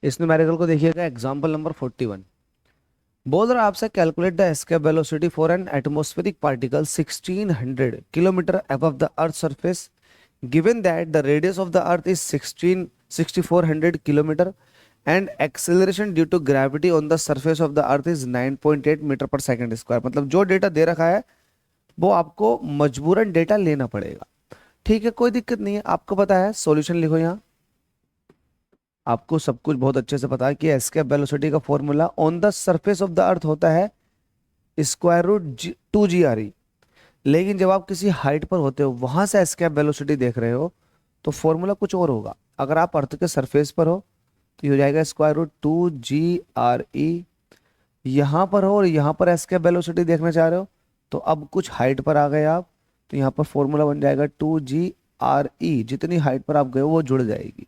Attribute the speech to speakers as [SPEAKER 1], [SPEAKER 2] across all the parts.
[SPEAKER 1] इस न्यूमेरिकल को देखिएगा, एग्जाम्पल नंबर 41। बोल रहा आपसे calculate the escape velocity for an atmospheric particle 1600 kilometre above the earth surface, given that the radius of the earth is 6400 kilometre and acceleration due to gravity on the surface of the earth is 9.8 metre per second square. मतलब जो data दे रखा है वो आपको मजबूरन data लेना पड़ेगा। ठीक है, कोई दिक्कत नहीं है, आपको पता है, सॉल्यूशन लिखो यहाँ। आपको सब कुछ बहुत अच्छे से पता है कि एस्केप वेलोसिटी का formula on the surface of the अर्थ होता है स्क्वायर रूट 2 GRE। लेकिन जब आप किसी हाइट पर होते हो, वहां से एस्केप वेलोसिटी देख रहे हो, तो फॉर्मूला कुछ और होगा। अगर आप अर्थ के सरफेस पर हो तो ये हो जाएगा √2 GRE। यहां पर हो और यहां पर एस्केप वेलोसिटी देखना चाह रहे हो, तो अब कुछ हाइट पर आ गए आप, तो यहाँ पर फॉर्मूला बन जाएगा 2 GRE। जितनी हाइट पर आप गए हो वो जुड़ जाएगी।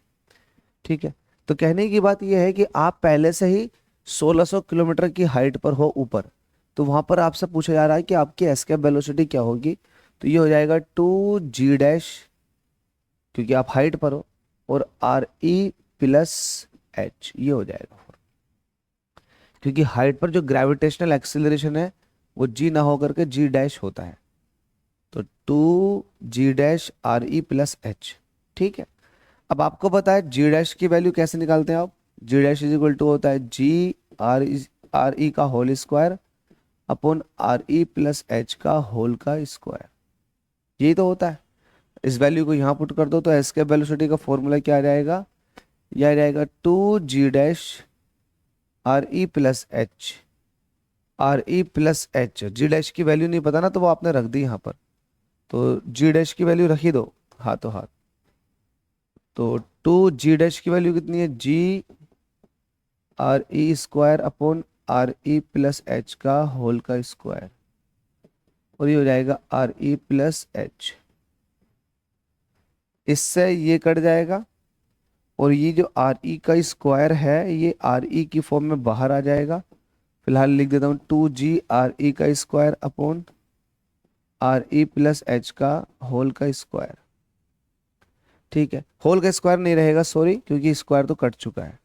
[SPEAKER 1] ठीक है, तो कहने की बात यह है कि आप पहले से ही 1600 किलोमीटर की हाइट पर हो ऊपर, तो वहां पर आपसे पूछा जा रहा है कि आपकी एस्केप वेलोसिटी क्या होगी। तो ये हो जाएगा 2G डैश, क्योंकि आप हाइट पर हो, और RE+H, ये हो जाएगा। क्योंकि हाइट पर जो ग्रेविटेशनल एक्सिलरेशन है वो G ना होकर के G डैश होता है, तो 2G डैश RE+H। ठीक है, अब आपको पता है जी डैश की वैल्यू कैसे निकालते हैं आप। जी डैश इज इक्वल टू होता है G RE का होल स्क्वायर अपॉन RE+H का होल का स्क्वायर। यही तो होता है। इस वैल्यू को यहाँ पुट कर दो तो एस्केप वेलोसिटी का फॉर्मूला क्या आ जाएगा, यह आ जाएगा 2G डैश RE+H। जी डैश की वैल्यू नहीं पता ना, तो वो आपने रख दी यहाँ पर, तो जी डैश की वैल्यू रख ही दो हाथों हाथ। तो 2G डैश की वैल्यू कितनी है, GRE² अपॉन RE+H का होल का स्क्वायर, और ये हो जाएगा RE+H। इससे ये कट जाएगा, और ये जो RE का स्क्वायर है ये RE की फॉर्म में बाहर आ जाएगा। फिलहाल लिख देता हूँ 2G RE का स्क्वायर अपॉन RE+H का होल का स्क्वायर। ठीक है, होल का स्क्वायर नहीं रहेगा, सॉरी, क्योंकि स्क्वायर तो कट चुका है।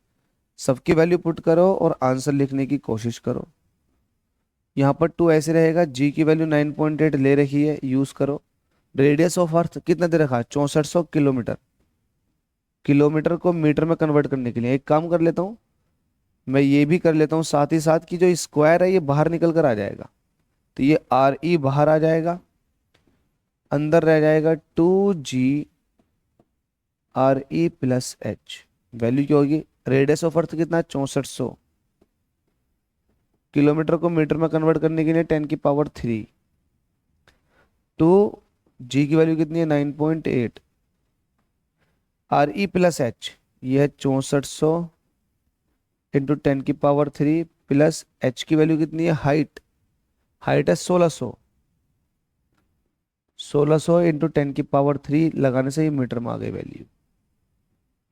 [SPEAKER 1] सबकी वैल्यू पुट करो और आंसर लिखने की कोशिश करो। यहाँ पर 2 ऐसे रहेगा, जी की वैल्यू 9.8 ले रखी है, यूज करो। रेडियस ऑफ अर्थ कितना दे रखा है, 6400 किलोमीटर। किलोमीटर को मीटर में कन्वर्ट करने के लिए एक काम कर लेता हूँ, मैं ये भी कर लेता हूँ साथ ही साथ कि जो स्क्वायर है ये बाहर निकल कर आ जाएगा, तो ये RE बाहर आ जाएगा, अंदर रह जाएगा 2G RE+H। वैल्यू क्या होगी, रेडियस ऑफ अर्थ कितना है, 6400। किलोमीटर को मीटर में कन्वर्ट करने के लिए 10⁻3। टू जी की वैल्यू कितनी है, 9.8। RE+H ये है 6400 इंटू 10⁻3 प्लस H की वैल्यू कितनी है, हाइट, हाइट है 1600। 1600 इंटू 10⁻3 लगाने से ये मीटर में आ गई वैल्यू।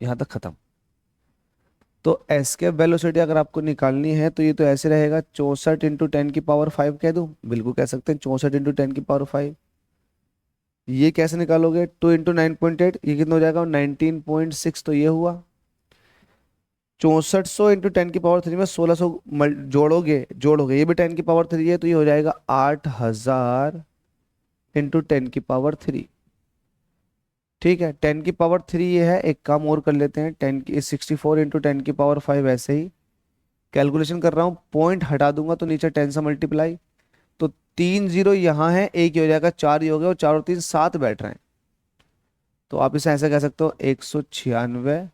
[SPEAKER 1] यहाँ तक खत्म। तो एस्केप वेलोसिटी अगर आपको निकालनी है तो ये तो ऐसे रहेगा, 64 इंटू 10⁻5 कह दूं, बिल्कुल कह सकते हैं 64 इंटू 10⁻5। ये कैसे निकालोगे, 2 इंटू 9.8, ये कितना हो जाएगा, 19.6। तो ये हुआ 6400 इंटू 10⁻3 में 1600 जोड़ोगे, जोड़ोगे, ये भी 10⁻3 है, तो ये हो जाएगा 8000 इंटू 10⁻3। ठीक है, 10⁻3 ये है। एक काम और कर लेते हैं, 64 इंटू 10⁻5 ऐसे ही कैलकुलेशन कर रहा हूँ, पॉइंट हटा दूंगा तो नीचे 10 से मल्टीप्लाई, तो 3 जीरो यहाँ है, एक ही हो जाएगा, 4 ही हो गया, और 4 और 3 7 बैठ रहे हैं। तो आप इसे ऐसे कह सकते हो 196,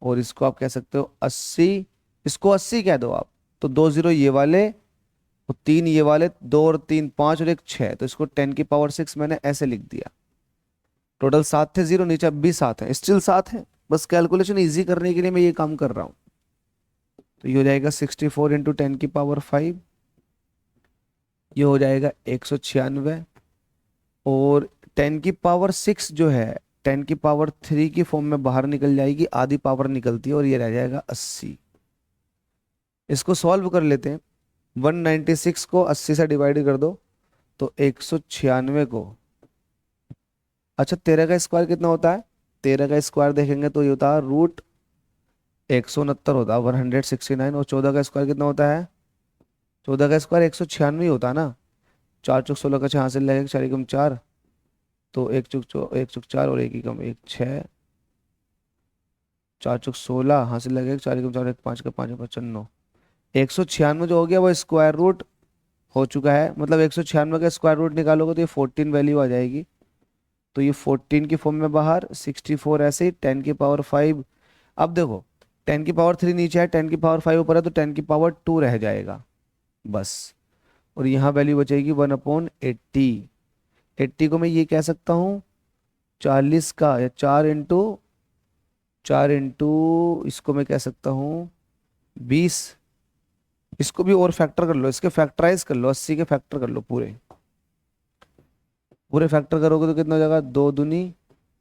[SPEAKER 1] और इसको आप कह सकते हो 80। इसको 80 कह दो आप, तो 2 जीरो ये वाले और 3 ये वाले, 2 और 3 5 और एक 6, तो इसको 10⁻6 मैंने ऐसे लिख दिया। टोटल 7 थे, जीरो नीचे अब भी 7 है, स्टिल 7 है। बस कैलकुलेशन इजी करने के लिए मैं ये काम कर रहा हूँ। तो ये हो जाएगा 64 इंटू 10⁻5, ये हो जाएगा 196, और 10⁻6 जो है 10⁻3 की फॉर्म में बाहर निकल जाएगी, आधी पावर निकलती है, और ये रह जाएगा 80। इसको सॉल्व कर लेते हैं। 196 को 80 से डिवाइड कर दो, तो 196 को, अच्छा 13 का स्क्वायर कितना होता है, 13 का स्क्वायर देखेंगे तो ये होता है 169 होता है 169, और 14 का स्क्वायर कितना होता है? 14 का स्क्वायर 196 ही होता है ना। 4 चौक 16 का 6 हासिल लगेगा, 4 एकम 4, तो 1 चौक 4 और 1 एकम 1 6, 4 चौक 16 हासिल लगेगा, 4 एकम 4 1 5 का 5 5 9, 196 जो हो गया वो स्क्वायर रूट हो चुका है। मतलब 196 का स्क्वायर रूट निकालोगे तो ये 14 वैल्यू आ जाएगी। तो ये 14 की फॉर्म में बाहर, 64 ऐसे ही, 10 की पावर 5। अब देखो 10 की पावर 3 नीचे है, 10 की पावर 5 ऊपर है, तो 10 की पावर 2 रह जाएगा बस। और यहाँ वैल्यू बचेगी 1/80। 80 को मैं ये कह सकता हूँ 40 का, या 4 इंटू इसको मैं कह सकता हूँ 20। इसको भी और फैक्टर कर लो, इसके फैक्टराइज कर लो, 80 के फैक्टर कर लो, पूरे पूरे फैक्टर करोगे तो कितना हो जाएगा? 2 दूनी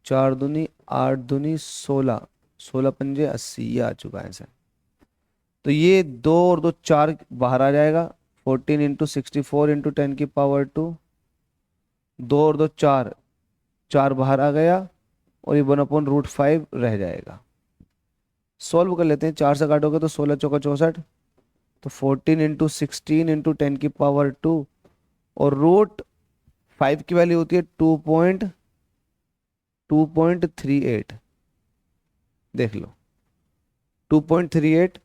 [SPEAKER 1] 4 दूनी 8 दूनी 16, 16 पंजे 80, ये आ चुका है सर। तो ये 2 और 2 4 बाहर आ जाएगा, 14 इंटू 64 इंटू 10 की पावर 2, 2 और 2 4, 4 बाहर आ गया, और ये 1/√5 रह जाएगा। सॉल्व कर लेते हैं, 4 से काटोगे तो 16 चौका 64, तो 14 इंटू 16 इंटू 10 की पावर 2, और √5 की वैल्यू होती है 2.38। देख लो 2.38।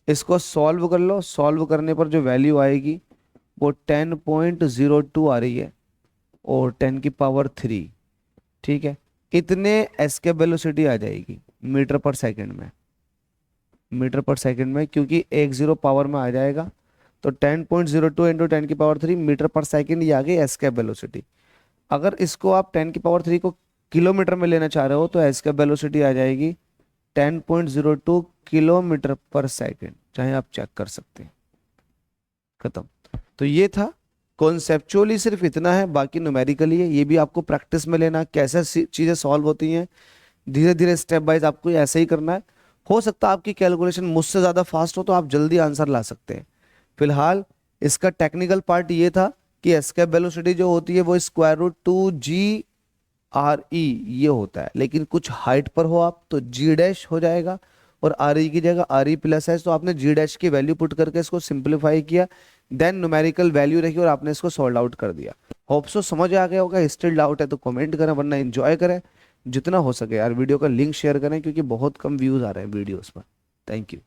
[SPEAKER 1] इसको सॉल्व कर लो, सॉल्व करने पर जो वैल्यू आएगी वो 10.02 आ रही है, और 10 की पावर 3। ठीक है, इतने एस्केप वेलोसिटी आ जाएगी मीटर पर सेकंड में, मीटर पर सेकंड में, क्योंकि 10 पावर में आ जाएगा। तो 10.02 इंटू 10 की पावर 3 मीटर पर सेकंड, ये आ गई एस्केप वेलोसिटी। अगर इसको आप 10 की पावर 3 को किलोमीटर में लेना चाह रहे हो तो एस्केप वेलोसिटी आ जाएगी 10.02 किलोमीटर पर सेकंड, चाहे आप चेक कर सकते हैं। खत्म। तो ये था कॉन्सेप्चुअली, सिर्फ इतना है, बाकी न्यूमेरिकली है। ये भी आपको प्रैक्टिस में लेना, कैसे चीज़ें सॉल्व होती हैं, धीरे धीरे स्टेप बाइज आपको ऐसे ही करना है। हो सकता है आपकी कैलकुलेशन मुझसे ज़्यादा फास्ट हो तो आप जल्दी आंसर ला सकते हैं। फिलहाल इसका टेक्निकल पार्ट ये था कि एस्केप वेलोसिटी जो होती है वो √2 GRE ये होता है, लेकिन कुछ हाइट पर हो आप तो G' हो जाएगा, और RE की जगह RE+ है, तो आपने G' की वैल्यू पुट करके इसको सिंप्लीफाई किया, देन न्यूमेरिकल वैल्यू रखी और आपने इसको सॉल्व आउट कर दिया। होप सो समझ आ गया होगा। स्टिल डाउट है तो कमेंट करें, वरना एंजॉय करें जितना हो सके यार। वीडियो का लिंक शेयर करें, क्योंकि बहुत कम व्यूज आ रहे हैं वीडियोस पर। Thank you.